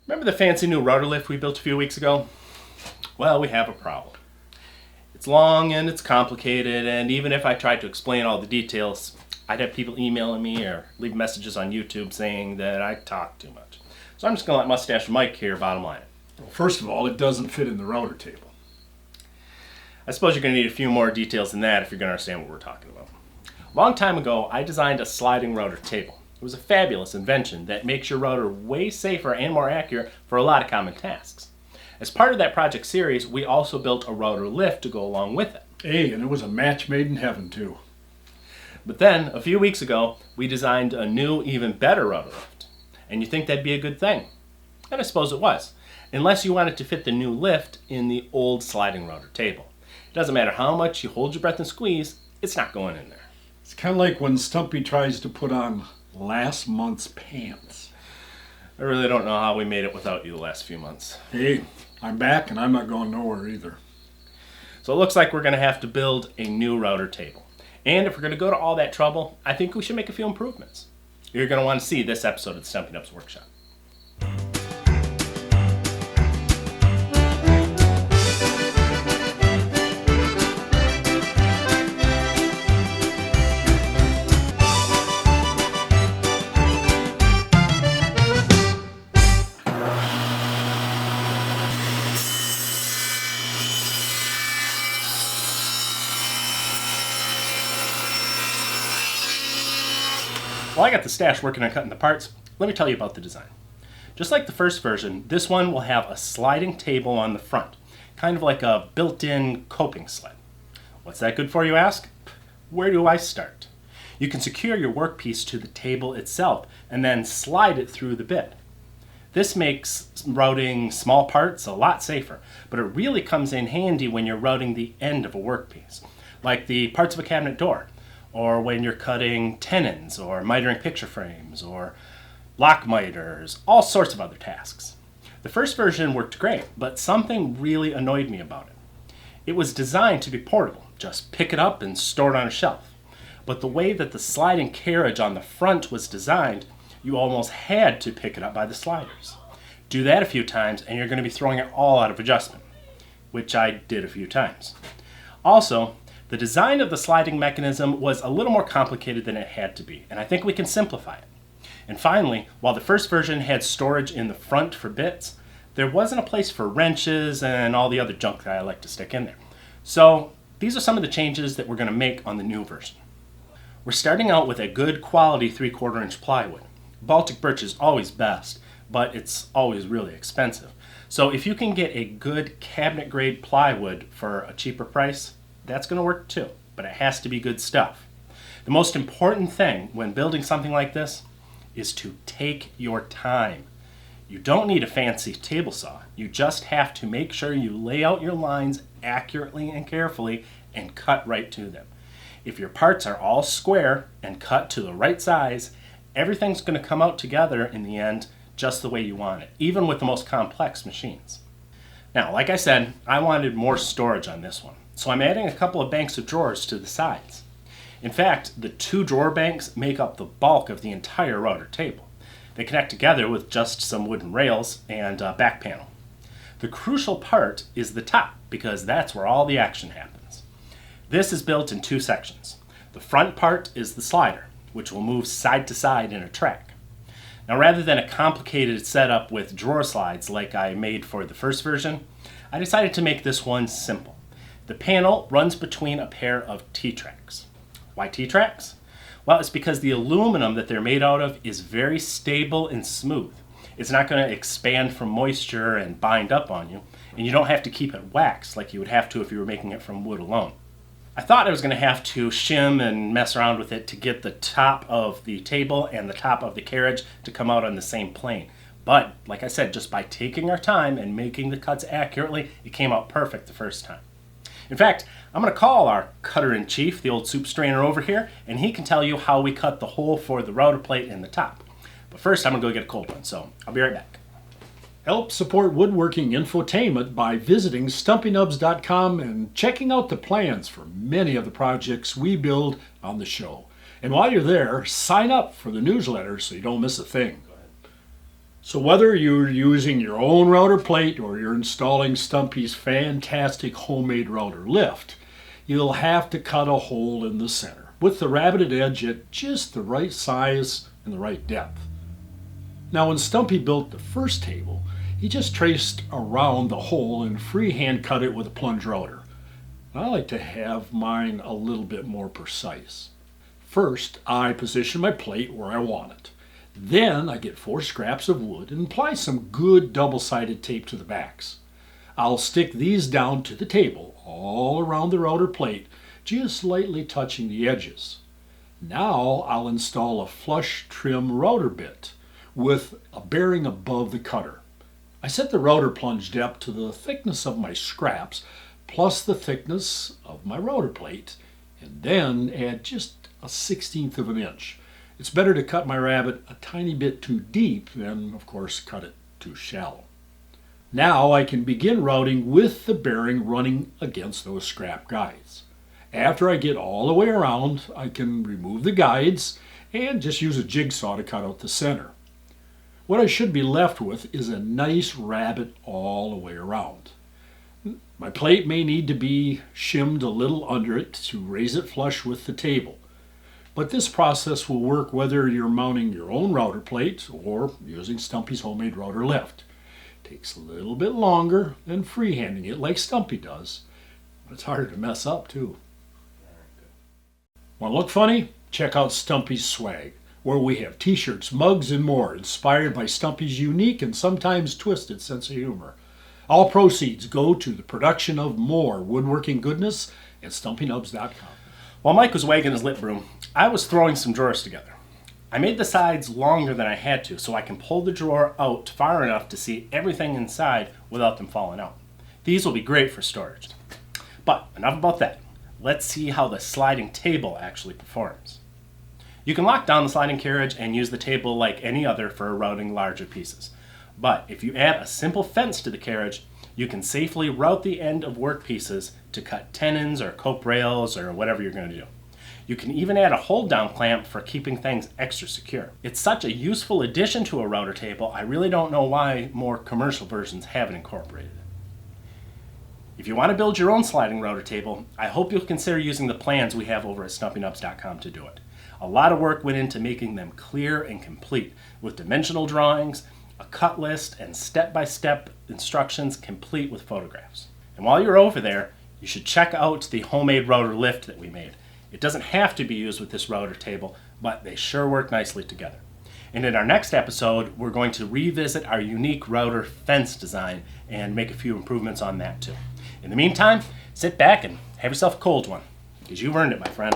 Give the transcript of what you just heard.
Remember the fancy new rotor lift we built a few weeks ago? Well, we have a problem. It's long and it's complicated, and even if I tried to explain all the details, I'd have people emailing me or leave messages on YouTube saying that I talk too much. So I'm just going to let Mustache Mike here bottom line it. Well, first of all, it doesn't fit in the router table. I suppose you're going to need a few more details than that if you're going to understand what we're talking about. A long time ago, I designed a sliding rotor table. It was a fabulous invention that makes your rotor way safer and more accurate for a lot of common tasks. As part of that project series, we also built a rotor lift to go along with it. Hey, and it was a match made in heaven, too. But then, a few weeks ago, we designed a new, even better rotor lift. And you think that'd be a good thing? And I suppose it was, unless you wanted to fit the new lift in the old sliding rotor table. It doesn't matter how much you hold your breath and squeeze, it's not going in there. It's kind of like when Stumpy tries to put on last month's pants. I really don't know how we made it without you the last few months. Hey, I'm back and I'm not going nowhere either. So it looks like we're going to have to build a new router table. And if we're going to go to all that trouble, I think we should make a few improvements. You're going to want to see this episode of the Stumpy Nubs Workshop. While I got the stash working on cutting the parts, let me tell you about the design. Just like the first version, this one will have a sliding table on the front, kind of like a built-in coping sled. What's that good for, you ask? Where do I start? You can secure your workpiece to the table itself and then slide it through the bit. This makes routing small parts a lot safer, but it really comes in handy when you're routing the end of a workpiece, like the parts of a cabinet door, or when you're cutting tenons, or mitering picture frames, or lock miters, all sorts of other tasks. The first version worked great, but something really annoyed me about it. It was designed to be portable, just pick it up and store it on a shelf. But the way that the sliding carriage on the front was designed, you almost had to pick it up by the sliders. Do that a few times and you're going to be throwing it all out of adjustment, which I did a few times. Also, the design of the sliding mechanism was a little more complicated than it had to be, and I think we can simplify it. And finally, while the first version had storage in the front for bits, there wasn't a place for wrenches and all the other junk that I like to stick in there. So these are some of the changes that we're going to make on the new version. We're starting out with a good quality 3/4 inch plywood. Baltic birch is always best, but it's always really expensive. So if you can get a good cabinet grade plywood for a cheaper price, that's going to work too, but it has to be good stuff. The most important thing when building something like this is to take your time. You don't need a fancy table saw. You just have to make sure you lay out your lines accurately and carefully and cut right to them. If your parts are all square and cut to the right size, everything's going to come out together in the end just the way you want it, even with the most complex machines. Now, like I said, I wanted more storage on this one. So I'm adding a couple of banks of drawers to the sides. In fact, the 2 drawer banks make up the bulk of the entire router table. They connect together with just some wooden rails and a back panel. The crucial part is the top, because that's where all the action happens. This is built in 2 sections. The front part is the slider, which will move side to side in a track. Now, rather than a complicated setup with drawer slides like I made for the first version, I decided to make this one simple. The panel runs between a pair of T-tracks. Why T-tracks? Well, it's because the aluminum that they're made out of is very stable and smooth. It's not going to expand from moisture and bind up on you, and you don't have to keep it waxed like you would have to if you were making it from wood alone. I thought I was going to have to shim and mess around with it to get the top of the table and the top of the carriage to come out on the same plane. But, like I said, just by taking our time and making the cuts accurately, it came out perfect the first time. In fact, I'm going to call our cutter-in-chief, the old soup strainer, over here, and he can tell you how we cut the hole for the router plate in the top. But first, I'm going to go get a cold one, so I'll be right back. Help support woodworking infotainment by visiting stumpynubs.com and checking out the plans for many of the projects we build on the show. And while you're there, sign up for the newsletter so you don't miss a thing. So whether you're using your own router plate or you're installing Stumpy's fantastic homemade router lift, you'll have to cut a hole in the center with the rabbited edge at just the right size and the right depth. Now when Stumpy built the first table, he just traced around the hole and freehand cut it with a plunge router. I like to have mine a little bit more precise. First, I position my plate where I want it. Then I get 4 scraps of wood and apply some good double-sided tape to the backs. I'll stick these down to the table all around the router plate, just lightly touching the edges. Now I'll install a flush trim router bit with a bearing above the cutter. I set the router plunge depth to the thickness of my scraps plus the thickness of my router plate, and then add just a 1/16 of an inch. It's better to cut my rabbet a tiny bit too deep than, of course, cut it too shallow. Now I can begin routing with the bearing running against those scrap guides. After I get all the way around, I can remove the guides and just use a jigsaw to cut out the center. What I should be left with is a nice rabbet all the way around. My plate may need to be shimmed a little under it to raise it flush with the table. But this process will work whether you're mounting your own router plate or using Stumpy's homemade router lift. It takes a little bit longer than freehanding it like Stumpy does, but it's harder to mess up too. Want to look funny? Check out Stumpy's swag, where we have t-shirts, mugs, and more inspired by Stumpy's unique and sometimes twisted sense of humor. All proceeds go to the production of more woodworking goodness at StumpyNubs.com. While Mike was wagging his lip broom, I was throwing some drawers together. I made the sides longer than I had to so I can pull the drawer out far enough to see everything inside without them falling out. These will be great for storage. But enough about that. Let's see how the sliding table actually performs. You can lock down the sliding carriage and use the table like any other for routing larger pieces. But if you add a simple fence to the carriage, you can safely route the end of work pieces to cut tenons or cope rails or whatever you're going to do. You can even add a hold down clamp for keeping things extra secure. It's such a useful addition to a router table, I really don't know why more commercial versions haven't incorporated it. If you want to build your own sliding router table, I hope you'll consider using the plans we have over at StumpyNubs.com to do it. A lot of work went into making them clear and complete, with dimensional drawings, a cut list, and step-by-step instructions complete with photographs. And while you're over there, you should check out the homemade router lift that we made. It doesn't have to be used with this router table, but they sure work nicely together. And in our next episode, we're going to revisit our unique router fence design and make a few improvements on that too. In the meantime, sit back and have yourself a cold one, because you've earned it, my friend.